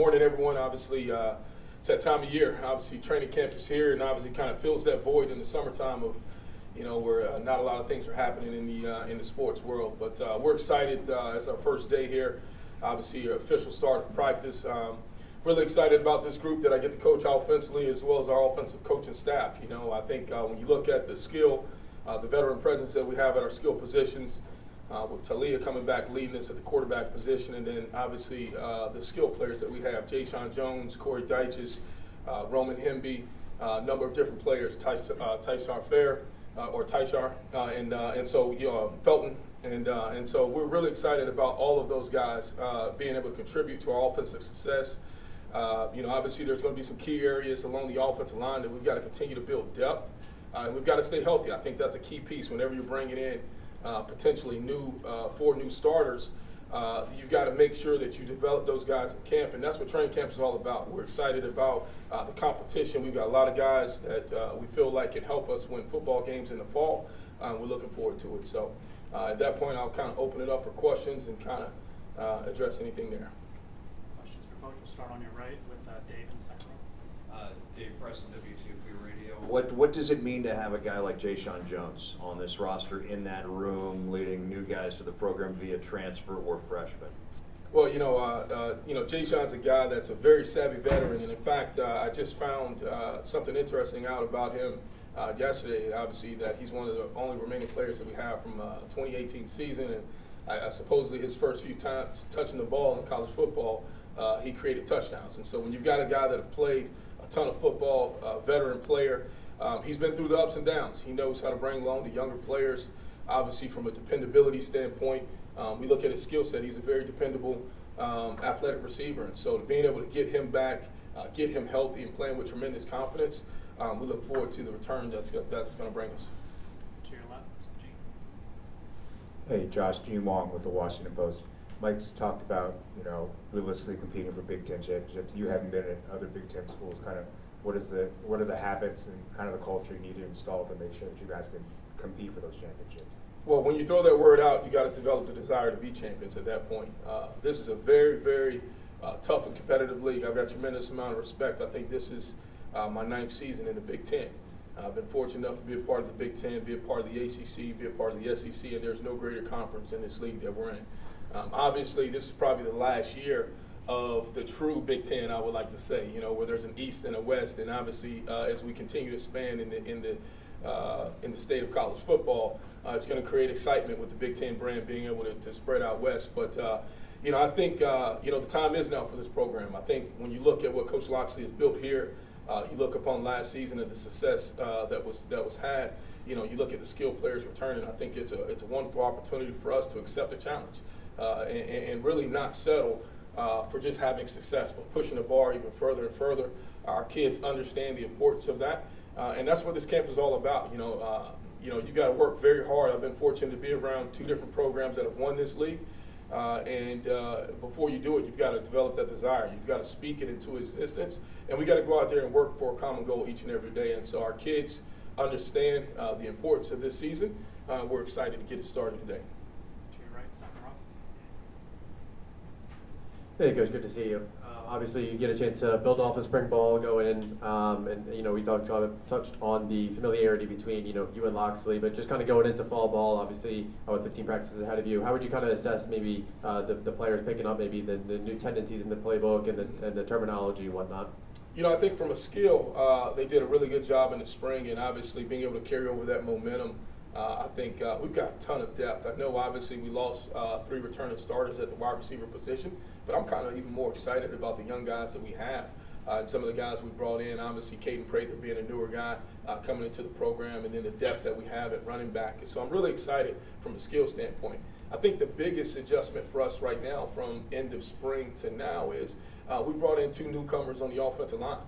Morning, everyone. Obviously, it's that time of year. Obviously, training camp is here, and obviously, kind of fills that void in the summertime of, where not a lot of things are happening in the sports world. But we're excited. It's our first day here. Obviously, official start of practice. Really excited about this group that I get to coach offensively, as well as our offensive coaching staff. I think when you look at the skill, the veteran presence that we have at our skill positions. With Talia coming back, leading us at the quarterback position, and then obviously the skill players that we have: Ja'Shawn Jones, Corey Dyches, Roman Hemby, a number of different players, Tyshar Fair, and so Felton, and so we're really excited about all of those guys being able to contribute to our offensive success. Obviously there's going to be some key areas along the offensive line that we've got to continue to build depth, and we've got to stay healthy. I think that's a key piece whenever you're bringing in potentially four new starters. You've got to make sure that you develop those guys in camp, and that's what training camp is all about. We're excited about the competition. We've got a lot of guys that we feel like can help us win football games in the fall. We're looking forward to it. So at that point, I'll kind of open it up for questions and kind of address anything there. Questions for Coach. We'll start on your right with Dave in the second row. Dave Preston, WTOP Radio. What does it mean to have a guy like Ja'Shawn Jones on this roster in that room, leading new guys to the program via transfer or freshman? Well, Ja'Shawn's a guy that's a very savvy veteran, and in fact, I just found something interesting out about him yesterday. Obviously, that he's one of the only remaining players that we have from 2018 season, and I supposedly his first few times touching the ball in college football, he created touchdowns. And so when you've got a guy that have played a ton of football, a veteran player, he's been through the ups and downs. He knows how to bring along the younger players. Obviously, from a dependability standpoint, we look at his skill set. He's a very dependable athletic receiver. And so being able to get him back, get him healthy and playing with tremendous confidence, we look forward to the return that's going to bring us. To your left, Gene. Hey, Josh, Gene Wong with the Washington Post. Mike's talked about, realistically competing for Big Ten championships. You haven't been at other Big Ten schools. Kind of, what are the habits and kind of the culture you need to install to make sure that you guys can compete for those championships? Well, when you throw that word out, you got to develop the desire to be champions at that point. This is a very, very tough and competitive league. I've got a tremendous amount of respect. I think this is my 9th season in the Big Ten. I've been fortunate enough to be a part of the Big Ten, be a part of the ACC, be a part of the SEC, and there's no greater conference in this league that we're in. Obviously, this is probably the last year of the true Big Ten, I would like to say, where there's an East and a West, and obviously as we continue to expand in the state of college football, it's going to create excitement with the Big Ten brand being able to spread out west. But I think the time is now for this program. I think when you look at what Coach Loxley has built here, you look upon last season and the success that was had. You look at the skilled players returning. I think it's a wonderful opportunity for us to accept the challenge and really not settle for just having success, but pushing the bar even further and further. Our kids understand the importance of that, and that's what this camp is all about. You got to work very hard. I've been fortunate to be around 2 different programs that have won this league, and before you do it, you've got to develop that desire. You've got to speak it into existence, and we got to go out there and work for a common goal each and every day. And so our kids understand the importance of this season. We're excited to get it started today. To your right, second row. Hey, Coach, good to see you. Obviously, you get a chance to build off of spring ball, go in, and we touched on the familiarity between you and Loxley, but just kind of going into fall ball, obviously with 15 practices ahead of you, how would you kind of assess maybe the players picking up maybe the new tendencies in the playbook and the terminology and whatnot? I think from a skill, they did a really good job in the spring, and obviously being able to carry over that momentum. I think we've got a ton of depth. I know obviously we lost 3 returning starters at the wide receiver position, but I'm kind of even more excited about the young guys that we have. And some of the guys we brought in, obviously Caden Prather being a newer guy coming into the program, and then the depth that we have at running back. And so I'm really excited from a skill standpoint. I think the biggest adjustment for us right now from end of spring to now is we brought in 2 newcomers on the offensive line.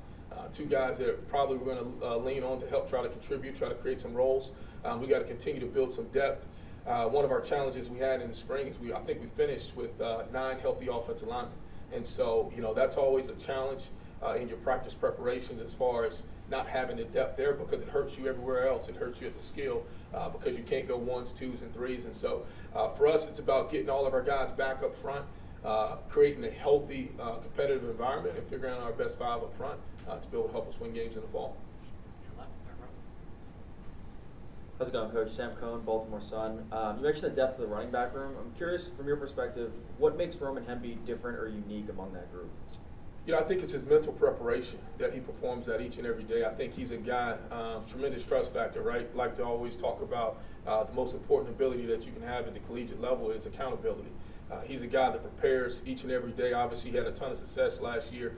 2 guys that probably we're going to lean on to help try to contribute, try to create some roles. We got to continue to build some depth. One of our challenges we had in the spring is I think we finished with 9 healthy offensive linemen. And so, that's always a challenge in your practice preparations as far as not having the depth there, because it hurts you everywhere else. It hurts you at the skill because you can't go 1s, 2s, and 3s. And so for us, it's about getting all of our guys back up front. creating a healthy, competitive environment and figuring out our best five up front to be able to help us win games in the fall. Your left, third row. How's it going, Coach? Sam Cohn, Baltimore Sun. You mentioned the depth of the running back room. I'm curious, from your perspective, what makes Roman Hemby different or unique among that group? You know, I think it's his mental preparation that he performs at each and every day. I think he's a guy, tremendous trust factor, right? Like to always talk about the most important ability that you can have at the collegiate level is accountability. He's a guy that prepares each and every day. Obviously, he had a ton of success last year,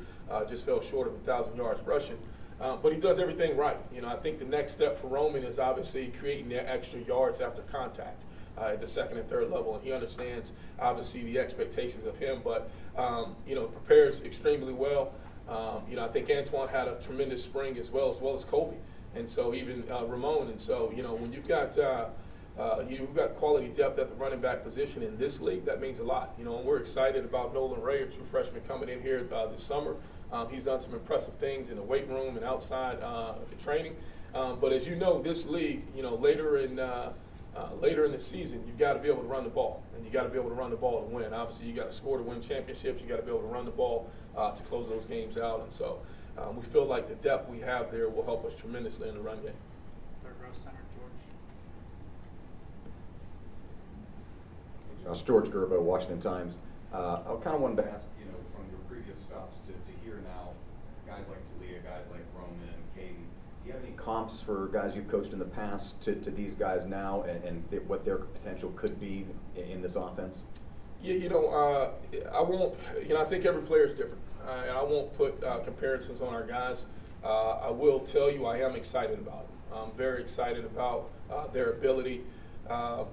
just fell short of 1,000 yards rushing. But he does everything right. You know, I think the next step for Roman is obviously creating the extra yards after contact at the second and third level. And he understands, obviously, the expectations of him, but, you know, prepares extremely well. You know, I think Antoine had a tremendous spring as well as Kobe. And so even Ramon. And so, you know, when you've got quality depth at the running back position in this league, that means a lot. You know, and we're excited about Nolan Ray, a true freshman, coming in here this summer. He's done some impressive things in the weight room and outside the training. But as you know, this league, you know, later in the season, you've got to be able to run the ball, and you got to be able to run the ball to win. Obviously, you got to score to win championships. You got to be able to run the ball to close those games out. And so we feel like the depth we have there will help us tremendously in the run game. Third row center, George. George Gerbo, Washington Times. I kind of wanted to ask, you know, from your previous stops to here now, guys like Talia, guys like Roman and Caden, do you have any comps for guys you've coached in the past to these guys now and what their potential could be in this offense? Yeah, you know, I won't. You know, I think every player is different, and I won't put comparisons on our guys. I will tell you, I am excited about them. I'm very excited about their ability.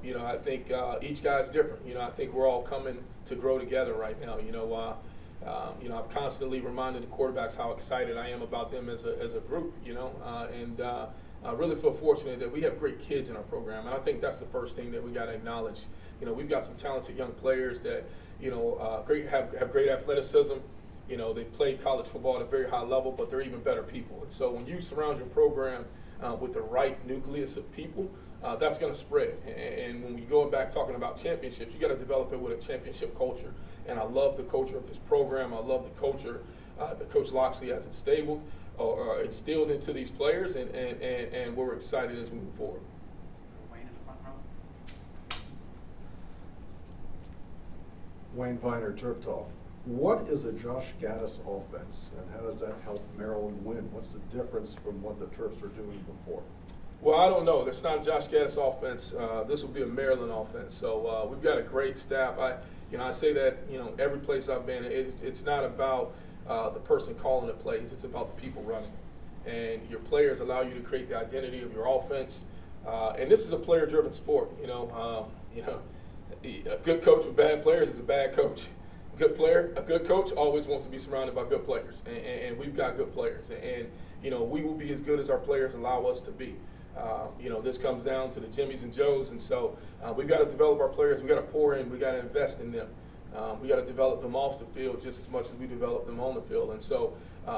You know, I think each guy's different. You know, I think we're all coming to grow together right now. You know, I've constantly reminded the quarterbacks how excited I am about them as a group. You know, and I really feel fortunate that we have great kids in our program, and I think that's the first thing that we got to acknowledge. You know, we've got some talented young players that, you know, have great athleticism. You know, they've played college football at a very high level, but they're even better people. And so when you surround your program with the right nucleus of people, that's going to spread. And when we go back talking about championships, you got to develop it with a championship culture. And I love the culture of this program. I love the culture that Coach Loxley has instilled into these players, and we're excited as we move forward. Wayne in the front row. Wayne Viner, Terp Talk. What is a Josh Gattis offense, and how does that help Maryland win? What's the difference from what the Terps were doing before? Well, I don't know. That's not a Josh Gattis offense. This will be a Maryland offense. So we've got a great staff. I say that, you know, every place I've been, it's not about the person calling the plays. It's about the people running. And your players allow you to create the identity of your offense. And this is a player-driven sport. A good coach with bad players is a bad coach. A good coach always wants to be surrounded by good players, and we've got good players. And you know, we will be as good as our players allow us to be. This comes down to the Jimmies and Joes, and so we've got to develop our players. We got to pour in. We got to invest in them. We got to develop them off the field just as much as we develop them on the field. And so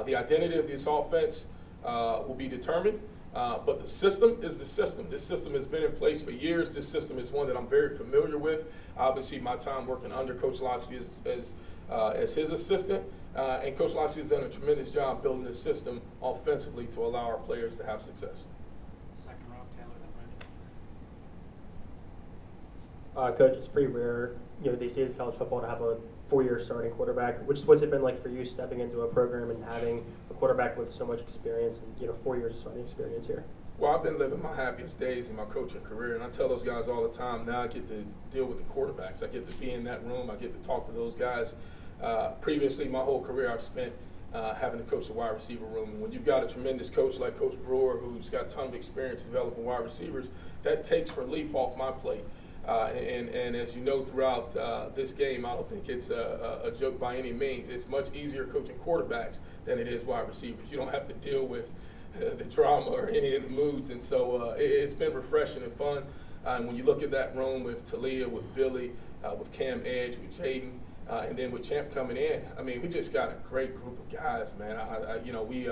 the identity of this offense will be determined. But the system is the system. This system has been in place for years. This system is one that I'm very familiar with. Obviously, my time working under Coach Loxley as his assistant, and Coach Loxley has done a tremendous job building this system offensively to allow our players to have success. Second row, Taylor, then Randy. Coach, it's pretty rare, these days in college football to have a 4-year starting quarterback. What's it been like for you stepping into a program and having a quarterback with so much experience and 4 years of starting experience here? Well, I've been living my happiest days in my coaching career, and I tell those guys all the time, now I get to deal with the quarterbacks. I get to be in that room. I get to talk to those guys. Previously, my whole career I've spent having to coach the wide receiver room. And when you've got a tremendous coach like Coach Brewer, who's got a ton of experience developing wide receivers, that takes relief off my plate. And as you know, throughout this game, I don't think it's a joke by any means. It's much easier coaching quarterbacks than it is wide receivers. You don't have to deal with the drama or any of the moods. And so it's been refreshing and fun. And when you look at that room with Talia, with Billy, with Cam Edge, with Jaden, and then with Champ coming in, I mean, we just got a great group of guys, man. We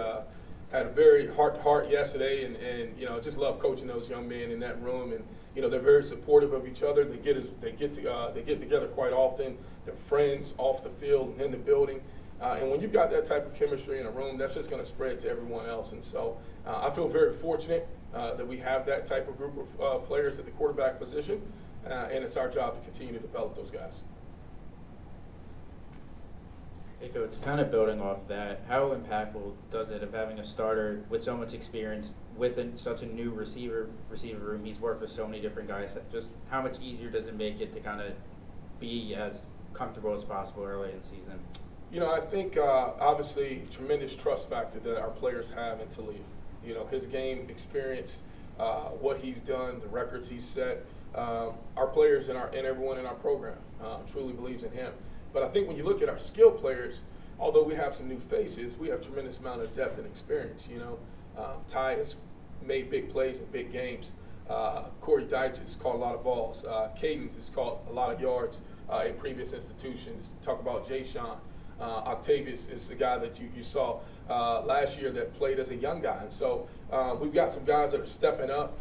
had a very heart-to-heart yesterday, and just love coaching those young men in that room. they're very supportive of each other. They get together quite often. They're friends off the field and in the building. And when you've got that type of chemistry in a room, that's just going to spread to everyone else. And so I feel very fortunate that we have that type of group of players at the quarterback position, and it's our job to continue to develop those guys. Hey Coach, kind of building off that, how impactful does it of having a starter with so much experience within such a new receiver room? He's worked with so many different guys. Just how much easier does it make it to kind of be as comfortable as possible early in the season? I think obviously tremendous trust factor that our players have in Talia. His game experience, what he's done, the records he's set. Our players and everyone in our program truly believes in him. But I think when you look at our skill players, although we have some new faces, we have tremendous amount of depth and experience. Ty has made big plays in big games. Corey Deitch has caught a lot of balls. Caden has caught a lot of yards in previous institutions. Talk about Jay Sean. Octavius is the guy that you saw last year that played as a young guy. And so we've got some guys that are stepping up,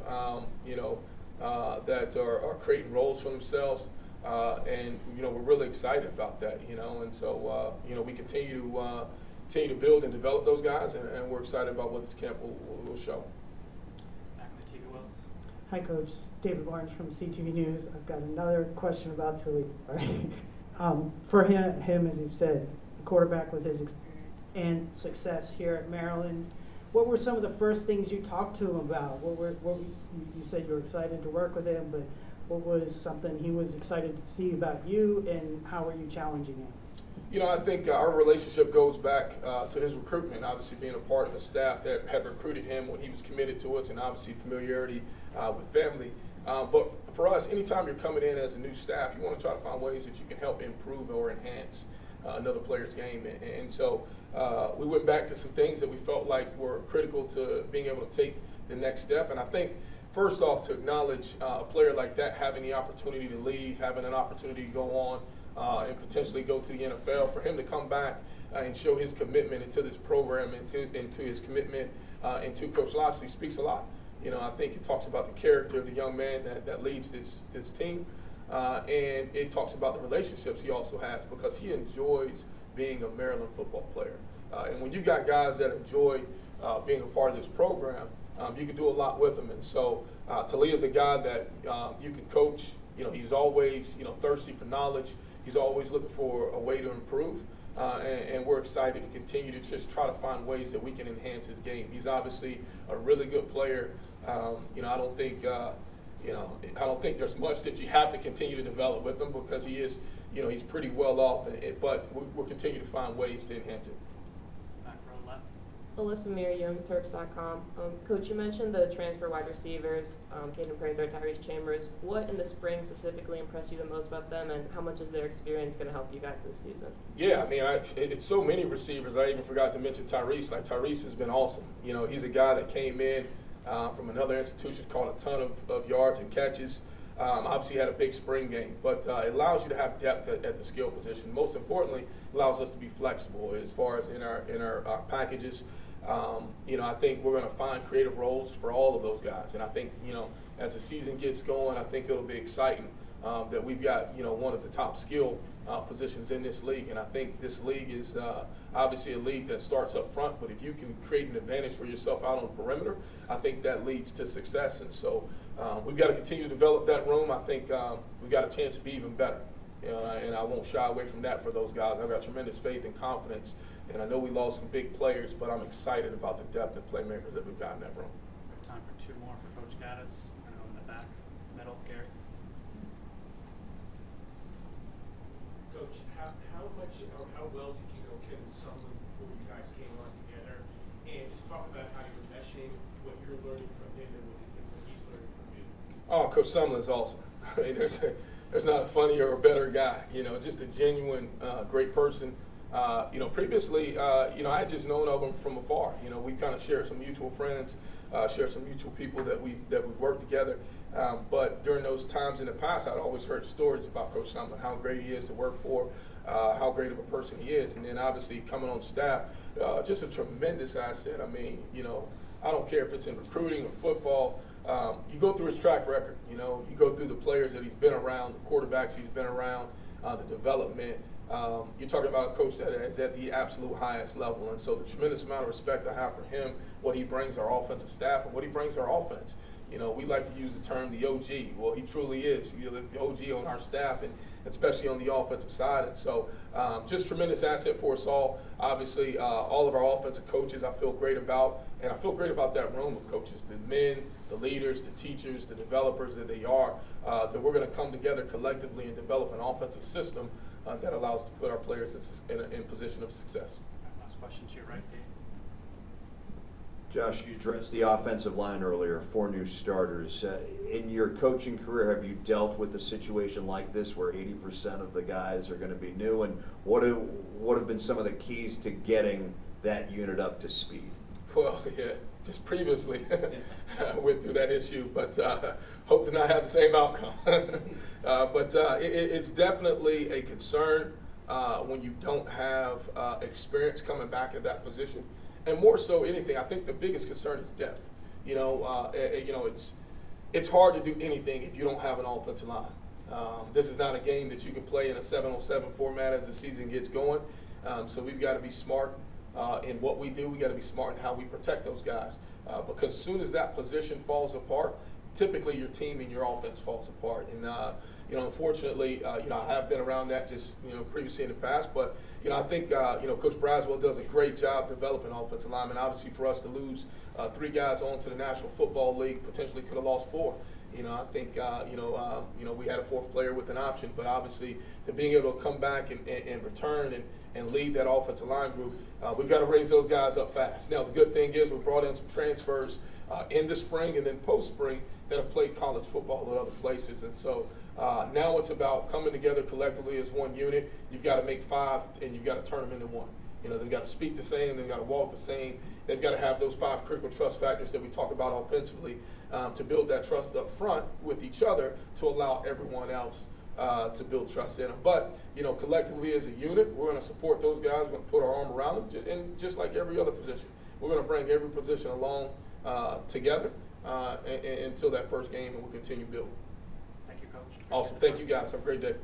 that are creating roles for themselves. And we're really excited about that, and so we continue to build and develop those guys, and we're excited about what this camp will show. Back to TV Wills. Hi, Coach. David Barnes from CTV News. I've got another question about Talia. Right? For him, as you've said, a quarterback with his experience and success here at Maryland, what were some of the first things you talked to him about? You said you were excited to work with him, but what was something he was excited to see about you, and how are you challenging him? I think our relationship goes back to his recruitment, obviously being a part of the staff that had recruited him when he was committed to us, and obviously familiarity with family. But for us, anytime you're coming in as a new staff, you want to try to find ways that you can help improve or enhance another player's game. And so we went back to some things that we felt like were critical to being able to take the next step. And I think first off, to acknowledge a player like that having the opportunity to leave, having an opportunity to go on and potentially go to the NFL, for him to come back and show his commitment into this program, into his commitment into Coach Loxley speaks a lot. I think it talks about the character of the young man that leads this team, and it talks about the relationships he also has, because he enjoys being a Maryland football player. And when you got guys that enjoy being a part of this program, you can do a lot with them. And so Talia's a guy that you can coach. He's always thirsty for knowledge. He's always looking for a way to improve. And we're excited to continue to just try to find ways that we can enhance his game. He's obviously a really good player. I don't think there's much that you have to continue to develop with him, because he is, he's pretty well off. But we'll continue to find ways to enhance it. Back row left. Alyssa Miriam, Terps.com. Coach, you mentioned the transfer wide receivers, Caden Prather, Tyrese Chambers. What in the spring specifically impressed you the most about them, and how much is their experience going to help you guys this season? Yeah, it's so many receivers. I even forgot to mention Tyrese. Tyrese has been awesome. He's a guy that came in from another institution, caught a ton of yards and catches. Obviously had a big spring game, but it allows you to have depth at the skill position. Most importantly, allows us to be flexible as far as in our packages. I think we're going to find creative roles for all of those guys, and I think as the season gets going, I think it'll be exciting that we've got one of the top skill positions in this league. And I think this league is obviously a league that starts up front, but if you can create an advantage for yourself out on the perimeter, I think that leads to success. And so we've got to continue to develop that room. I think we've got a chance to be even better. And I won't shy away from that for those guys. I've got tremendous faith and confidence, and I know we lost some big players, but I'm excited about the depth and playmakers that we've got in that room. We have time for two more for Coach Gattis. We're going to go in the back, middle, Gary. Coach, how much or how well did you know Kevin Sumlin before you guys came on together? And just talk about how you're meshing what you're learning from him and what he's learning from you. Oh, Coach Sumlin's awesome. There's not a funnier or better guy. Just a genuine, great person. Previously, I had just known of him from afar. We kind of shared some mutual friends, shared some mutual people that we worked together. But during those times in the past, I'd always heard stories about Coach Sumlin, how great he is to work for, how great of a person he is. And then obviously coming on staff, just a tremendous asset. I don't care if it's in recruiting or football. you go through his track record. You know, you go through the players that he's been around, the quarterbacks he's been around, the development. You're talking about a coach that is at the absolute highest level, and so the tremendous amount of respect I have for him, what he brings our offensive staff, and what he brings our offense. You know, we like to use the term the OG. Well, he truly is. You know, the OG on our staff, and especially on the offensive side. And so, just tremendous asset for us all. Obviously, all of our offensive coaches I feel great about, and I feel great about that room of coaches, the men, the leaders, the teachers, the developers that they are, that we're going to come together collectively and develop an offensive system that allows us to put our players in position of success. Last question to your right, Dave. Josh, you addressed the offensive line earlier, 4 new starters. In your coaching career, have you dealt with a situation like this where 80% of the guys are going to be new? And what have been some of the keys to getting that unit up to speed? Well, yeah, just previously I went through that issue, but hope to not have the same outcome. But it's definitely a concern when you don't have experience coming back at that position. And more so anything, I think the biggest concern is depth. You know, it's hard to do anything if you don't have an offensive line. This is not a game that you can play in a 7-on-7 format as the season gets going. So we've got to be smart in what we do. We got to be smart in how we protect those guys. Because as soon as that position falls apart, typically your team and your offense falls apart. And you know, unfortunately, you know, I have been around that just, you know, previously in the past. But you know, I think you know, Coach Braswell does a great job developing offensive linemen. Obviously, for us to lose 3 guys onto the National Football League, potentially could have lost 4. You know, I think you know, we had a 4th player with an option, but obviously to being able to come back and return and lead that offensive line group, we've got to raise those guys up fast. Now, the good thing is we brought in some transfers in the spring and then post-spring that have played college football at other places. And so now it's about coming together collectively as one unit. You've got to make 5 and you've got to turn them into 1. You know, they've got to speak the same, they've got to walk the same, they've got to have those 5 critical trust factors that we talk about offensively to build that trust up front with each other to allow everyone else to build trust in them. But, you know, collectively as a unit, we're going to support those guys, we're going to put our arm around them, and just like every other position. We're going to bring every position along together until that first game, and we'll continue building. Thank you, Coach. Awesome. Thank you, guys. Have a great day.